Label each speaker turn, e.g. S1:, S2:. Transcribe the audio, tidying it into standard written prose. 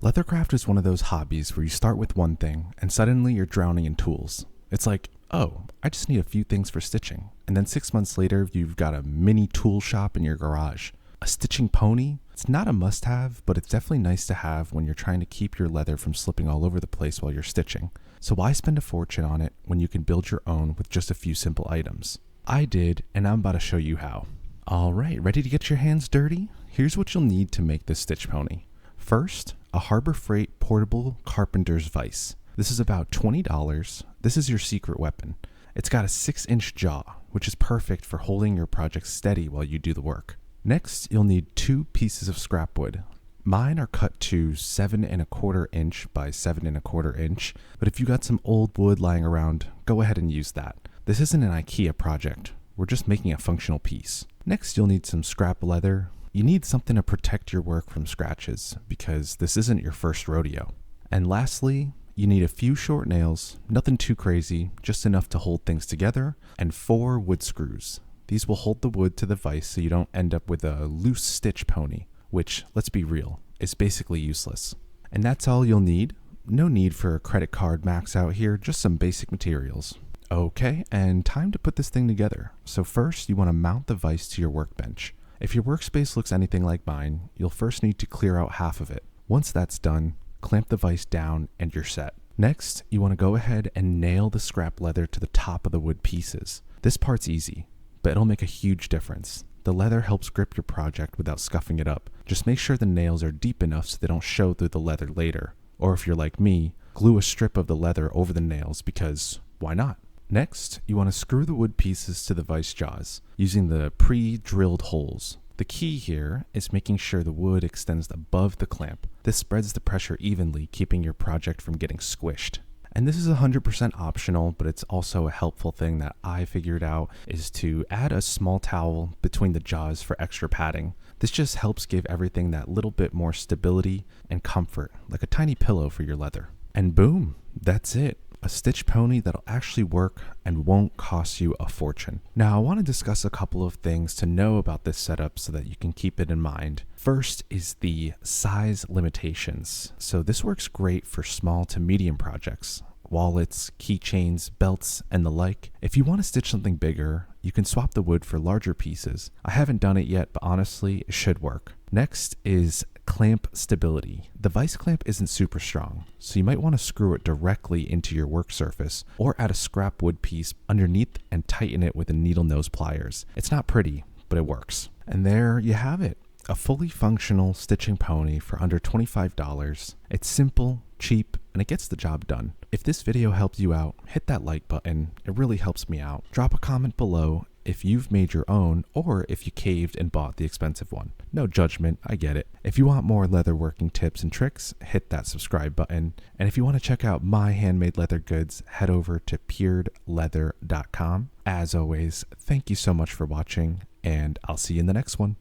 S1: Leathercraft is one of those hobbies where you start with one thing and suddenly you're drowning in tools. It's like, oh, I just need a few things for stitching. And then 6 months later, you've got a mini tool shop in your garage. A stitching pony? It's not a must-have, but it's definitely nice to have when you're trying to keep your leather from slipping all over the place while you're stitching. So why spend a fortune on it when you can build your own with just a few simple items? I did, and I'm about to show you how. Alright, ready to get your hands dirty? Here's what you'll need to make this stitch pony. First, a Harbor Freight portable Carpenter's Vise. This is about $20. This is your secret weapon. It's got a 6-inch jaw, which is perfect for holding your project steady while you do the work. Next, you'll need 2 pieces of scrap wood. Mine are cut to 7¼ inch by 7¼ inch, but if you got some old wood lying around, go ahead and use that. This isn't an IKEA project. We're just making a functional piece. Next, you'll need some scrap leather. You need something to protect your work from scratches because this isn't your first rodeo. And lastly, you need a few short nails, nothing too crazy, just enough to hold things together, and 4 wood screws. These will hold the wood to the vise so you don't end up with a loose stitch pony, which, let's be real, is basically useless. And that's all you'll need. No need for a credit card max out here, just some basic materials. Okay, and time to put this thing together. So first, you want to mount the vise to your workbench. If your workspace looks anything like mine, you'll first need to clear out half of it. Once that's done, clamp the vise down and you're set. Next, you want to go ahead and nail the scrap leather to the top of the wood pieces. This part's easy, but it'll make a huge difference. The leather helps grip your project without scuffing it up. Just make sure the nails are deep enough so they don't show through the leather later. Or if you're like me, glue a strip of the leather over the nails because why not? Next, you want to screw the wood pieces to the vise jaws using the pre-drilled holes. The key here is making sure the wood extends above the clamp. This spreads the pressure evenly, keeping your project from getting squished. And this is 100% optional, but it's also a helpful thing that I figured out is to add a small towel between the jaws for extra padding. This just helps give everything that little bit more stability and comfort, like a tiny pillow for your leather. And boom, that's it. A stitch pony that'll actually work and won't cost you a fortune. Now, I want to discuss a couple of things to know about this setup so that you can keep it in mind. First is the size limitations. So this works great for small to medium projects, wallets, keychains, belts, and the like. If you want to stitch something bigger, you can swap the wood for larger pieces. I haven't done it yet, but honestly, it should work. Next is clamp stability. The vise clamp isn't super strong, so you might want to screw it directly into your work surface or add a scrap wood piece underneath and tighten it with the needle nose pliers. It's not pretty, but it works. And there you have it. A fully functional stitching pony for under $25. It's simple, cheap, and it gets the job done. If this video helped you out, hit that like button. It really helps me out. Drop a comment below if you've made your own or if you caved and bought the expensive one. No judgment, I get it. If you want more leatherworking tips and tricks, hit that subscribe button. And if you want to check out my handmade leather goods, head over to peeredleather.com. As always, thank you so much for watching, and I'll see you in the next one.